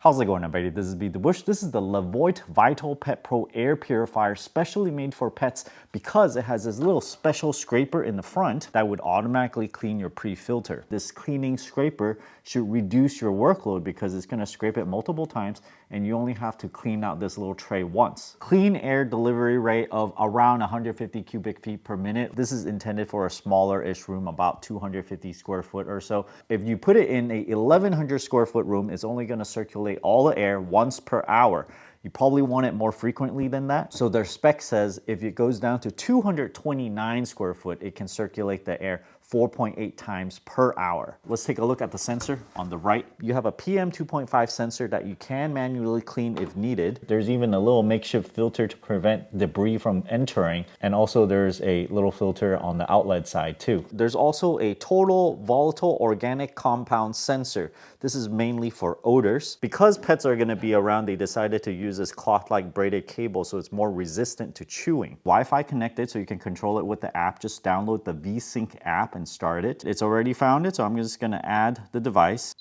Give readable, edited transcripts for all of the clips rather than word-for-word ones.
How's it going, everybody? This is Beat the Bush. This is the Levoit Vital Pet Pro Air Purifier, specially made for pets because it has this little special scraper in the front that would automatically clean your pre-filter. This cleaning scraper should reduce your workload because it's going to scrape it multiple times and you only have to clean out this little tray once. Clean air delivery rate of around 150 cubic feet per minute. This is intended for a smaller-ish room, about 250 square foot or so. If you put it in a 1100 square foot room, it's only going to circulate all the air once per hour. You probably want it more frequently than that. So their spec says if it goes down to 229 square foot, it can circulate the air 4.8 times per hour. Let's take a look at the sensor on the right. You have a PM 2.5 sensor that you can manually clean if needed. There's even a little makeshift filter to prevent debris from entering. And also there's a little filter on the outlet side too. There's also a total volatile organic compound sensor. This is mainly for odors. Because pets are gonna be around, they decided to use this cloth-like braided cable so it's more resistant to chewing. Wi-Fi connected so you can control it with the app. Just download the VSync app and start it. It's already found it, so I'm just gonna add the device.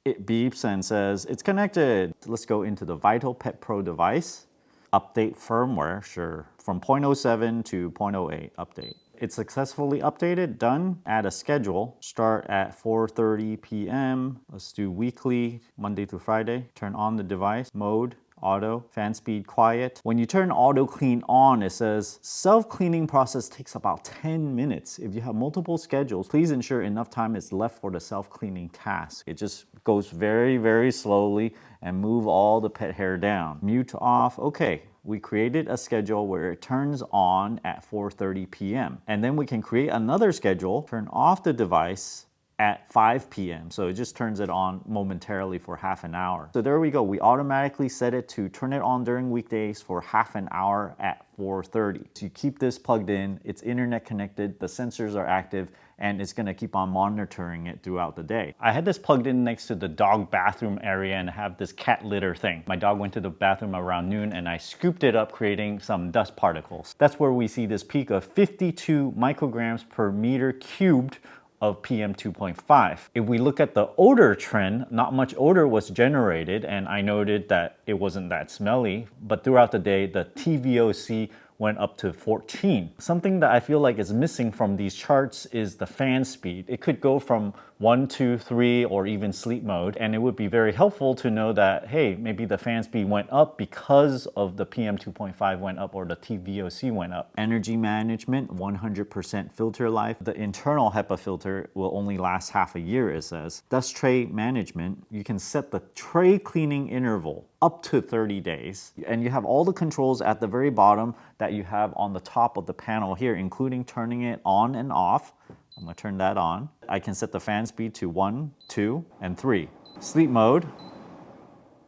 It beeps and says it's connected. Let's go into the Vital Pet Pro device. Update firmware, sure. From 0.07 to 0.08 update. It's successfully updated, done. Add a schedule. Start at 4:30 p.m. Let's do weekly, Monday through Friday. Turn on the device, mode, auto, fan speed quiet. When you turn auto clean on, it says self-cleaning process takes about 10 minutes. If you have multiple schedules, please ensure enough time is left for the self-cleaning task. It just goes very, very slowly and move all the pet hair down. Mute off, okay. We created a schedule where it turns on at 4:30 p.m. And then we can create another schedule, turn off the device at 5 p.m. So it just turns it on momentarily for half an hour. So there we go. We automatically set it to turn it on during weekdays for half an hour at 4:30. So you keep this plugged in, it's internet connected, the sensors are active, and it's gonna keep on monitoring it throughout the day. I had this plugged in next to the dog bathroom area and have this cat litter thing. My dog went to the bathroom around noon and I scooped it up, creating some dust particles. That's where we see this peak of 52 micrograms per meter cubed of PM 2.5. If we look at the odor trend, not much odor was generated, and I noted that it wasn't that smelly, but throughout the day, the TVOC went up to 14. Something that I feel like is missing from these charts is the fan speed. It could go from 1, 2, 3, or even sleep mode, and it would be very helpful to know that, hey, maybe the fan speed went up because of the PM 2.5 went up or the TVOC went up. Energy management, 100% filter life. The internal HEPA filter will only last half a year, it says. Dust tray management, you can set the tray cleaning interval up to 30 days. And you have all the controls at the very bottom that you have on the top of the panel here, including turning it on and off. I'm gonna turn that on. I can set the fan speed to 1, 2, and 3. Sleep mode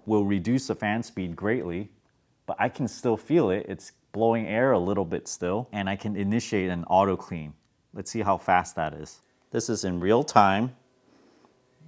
will reduce the fan speed greatly, but I can still feel it. It's blowing air a little bit still, and I can initiate an auto clean. Let's see how fast that is. This is in real time.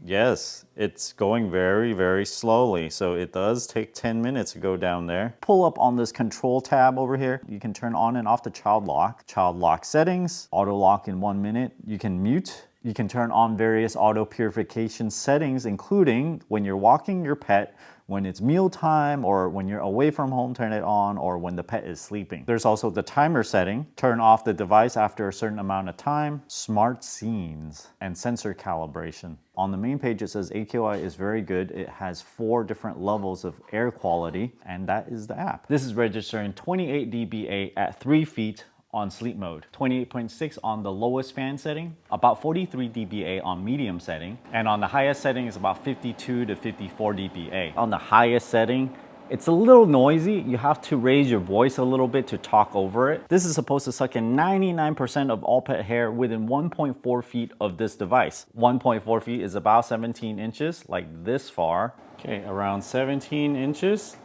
Yes, it's going very, very slowly. So it does take 10 minutes to go down there. Pull up on this control tab over here. You can turn on and off the child lock settings, auto lock in 1 minute. You can mute. You can turn on various auto purification settings, including when you're walking your pet, when it's mealtime, or when you're away from home, turn it on, or when the pet is sleeping. There's also the timer setting, turn off the device after a certain amount of time, smart scenes, and sensor calibration. On the main page, it says AQI is very good. It has 4 different levels of air quality, and that is the app. This is registering 28 dBA at 3 feet on sleep mode, 28.6 on the lowest fan setting, about 43 dBA on medium setting, and on the highest setting is about 52 to 54 dBA. On the highest setting, it's a little noisy. You have to raise your voice a little bit to talk over it. This is supposed to suck in 99% of all pet hair within 1.4 feet of this device. 1.4 feet is about 17 inches, like this far. Okay, around 17 inches.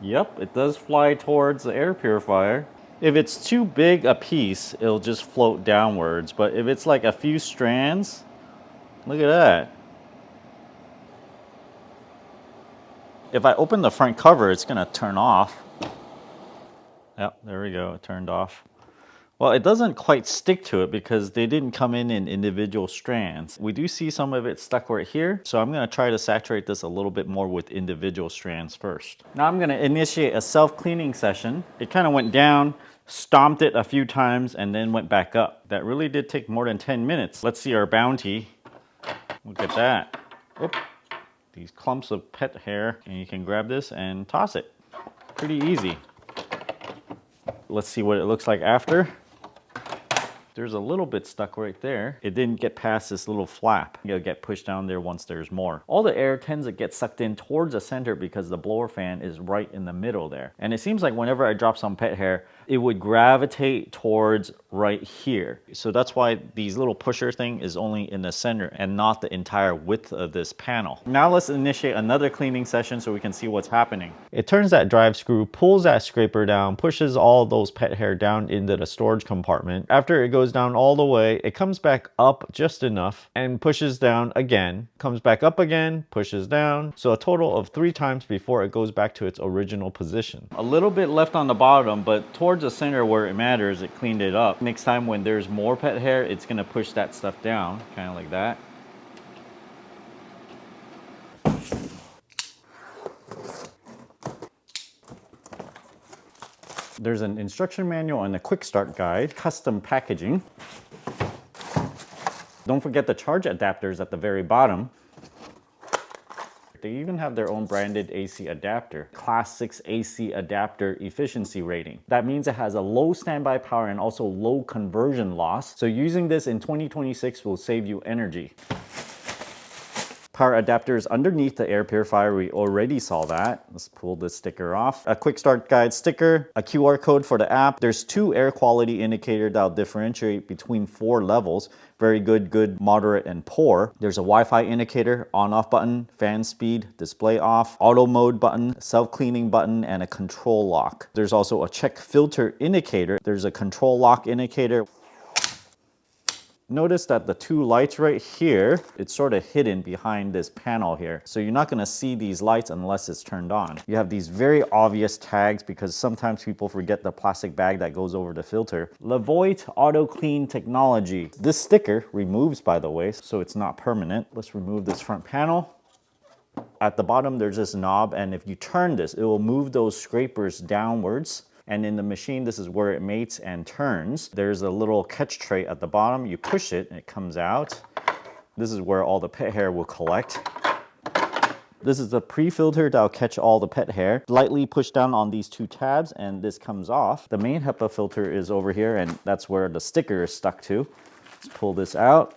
Yep, it does fly towards the air purifier. If it's too big a piece, it'll just float downwards. But if it's like a few strands, look at that. If I open the front cover, it's gonna turn off. Yep, there we go, it turned off. Well, it doesn't quite stick to it because they didn't come in individual strands. We do see some of it stuck right here. So I'm gonna try to saturate this a little bit more with individual strands first. Now I'm gonna initiate a self-cleaning session. It kind of went down, stomped it a few times, and then went back up. That really did take more than 10 minutes. Let's see our bounty. Look at that. Oop. These clumps of pet hair, and you can grab this and toss it. Pretty easy. Let's see what it looks like after. There's a little bit stuck right there. It didn't get past this little flap. It'll get pushed down there once there's more. All the air tends to get sucked in towards the center because the blower fan is right in the middle there. And it seems like whenever I drop some pet hair, it would gravitate towards right here. So that's why these little pusher thing is only in the center and not the entire width of this panel. Now let's initiate another cleaning session so we can see what's happening. It turns that drive screw, pulls that scraper down, pushes all those pet hair down into the storage compartment. After it goes down all the way, it comes back up just enough and pushes down again, comes back up again, pushes down. So a total of 3 times before it goes back to its original position. A little bit left on the bottom, but towards the center where it matters, it cleaned it up. Next time when there's more pet hair, it's gonna push that stuff down, kind of like that. There's an instruction manual and a quick start guide, custom packaging. Don't forget the charge adapters at the very bottom. They even have their own branded AC adapter, Class 6 AC adapter efficiency rating. That means it has a low standby power and also low conversion loss. So using this in 2026 will save you energy. Power adapters underneath the air purifier, we already saw that. Let's pull this sticker off. A quick start guide sticker, a QR code for the app. There's 2 air quality indicators that'll differentiate between 4 levels. Very good, good, moderate, and poor. There's a Wi-Fi indicator, on-off button, fan speed, display off, auto mode button, self-cleaning button, and a control lock. There's also a check filter indicator. There's a control lock indicator. Notice that the 2 lights right here, it's sort of hidden behind this panel here. So you're not gonna see these lights unless it's turned on. You have these very obvious tags because sometimes people forget the plastic bag that goes over the filter. Levoit Auto Clean Technology. This sticker removes, by the way, so it's not permanent. Let's remove this front panel. At the bottom, there's this knob, and if you turn this, it will move those scrapers downwards. And in the machine, this is where it mates and turns. There's a little catch tray at the bottom. You push it and it comes out. This is where all the pet hair will collect. This is the pre-filter that'll catch all the pet hair. Lightly push down on these 2 tabs and this comes off. The main HEPA filter is over here and that's where the sticker is stuck to. Let's pull this out,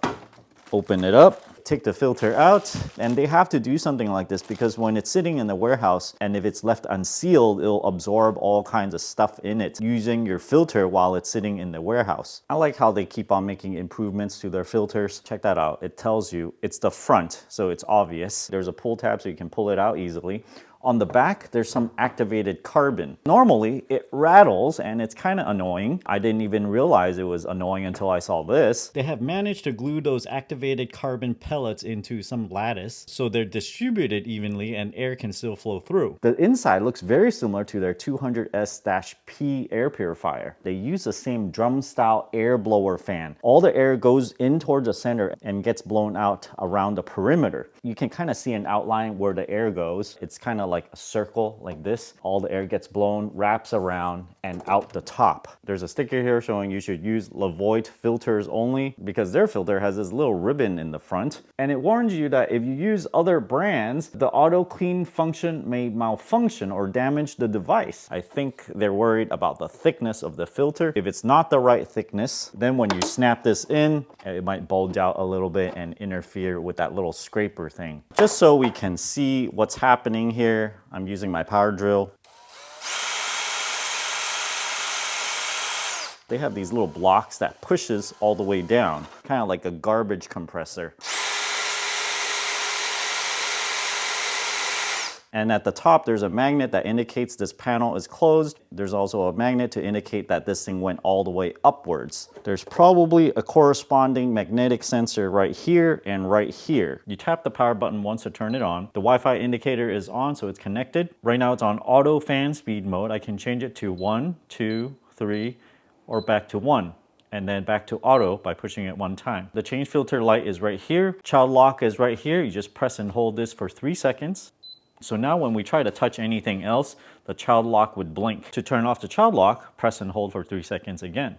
open it up. Take the filter out, and they have to do something like this because when it's sitting in the warehouse and if it's left unsealed, it'll absorb all kinds of stuff in it using your filter while it's sitting in the warehouse. I like how they keep on making improvements to their filters. Check that out. It tells you it's the front, so it's obvious. There's a pull tab so you can pull it out easily. On the back, there's some activated carbon. Normally, it rattles and it's kind of annoying. I didn't even realize it was annoying until I saw this. They have managed to glue those activated carbon pellets into some lattice so they're distributed evenly and air can still flow through. The inside looks very similar to their 200S-P air purifier. They use the same drum-style air blower fan. All the air goes in towards the center and gets blown out around the perimeter. You can kind of see an outline where the air goes. It's kind of like a circle like this. All the air gets blown, wraps around, and out the top. There's a sticker here showing you should use Levoit filters only because their filter has this little ribbon in the front. And it warns you that if you use other brands, the auto clean function may malfunction or damage the device. I think they're worried about the thickness of the filter. If it's not the right thickness, then when you snap this in, it might bulge out a little bit and interfere with that little scraper thing. Just so we can see what's happening here, I'm using my power drill. They have these little blocks that pushes all the way down, kind of like a garbage compressor. And at the top, there's a magnet that indicates this panel is closed. There's also a magnet to indicate that this thing went all the way upwards. There's probably a corresponding magnetic sensor right here and right here. You tap the power button once to turn it on. The Wi-Fi indicator is on, so it's connected. Right now it's on auto fan speed mode. I can change it to 1, 2, 3, or back to 1. And then back to auto by pushing it 1 time. The change filter light is right here. Child lock is right here. You just press and hold this for 3 seconds. So now when we try to touch anything else, the child lock would blink. To turn off the child lock, press and hold for 3 seconds again.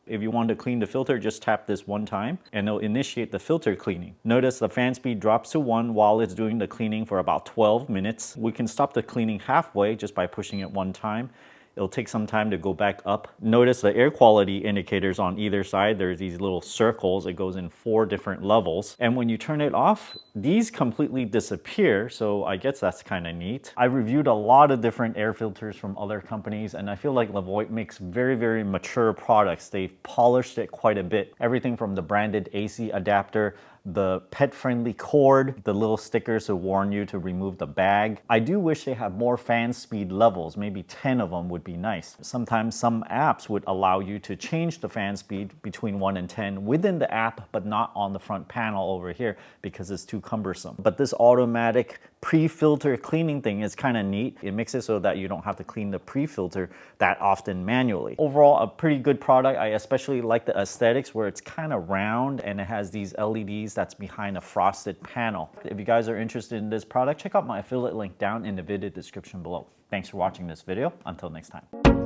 If you want to clean the filter, just tap this 1 time and it'll initiate the filter cleaning. Notice the fan speed drops to 1 while it's doing the cleaning for about 12 minutes. We can stop the cleaning halfway just by pushing it 1 time. It'll take some time to go back up. Notice the air quality indicators on either side. There's these little circles. It goes in 4 different levels. And when you turn it off, these completely disappear. So I guess that's kind of neat. I reviewed a lot of different air filters from other companies, and I feel like Levoit makes very, very mature products. They've polished it quite a bit. Everything from the branded AC adapter, the pet-friendly cord, the little stickers to warn you to remove the bag. I do wish they had more fan speed levels. Maybe 10 of them would be nice. Sometimes some apps would allow you to change the fan speed between 1 and 10 within the app, but not on the front panel over here because it's too cumbersome. But this automatic pre-filter cleaning thing is kind of neat. It makes it so that you don't have to clean the pre-filter that often manually. Overall, a pretty good product. I especially like the aesthetics where it's kind of round and it has these LEDs that's behind a frosted panel. If you guys are interested in this product, check out my affiliate link down in the video description below. Thanks for watching this video. Until next time.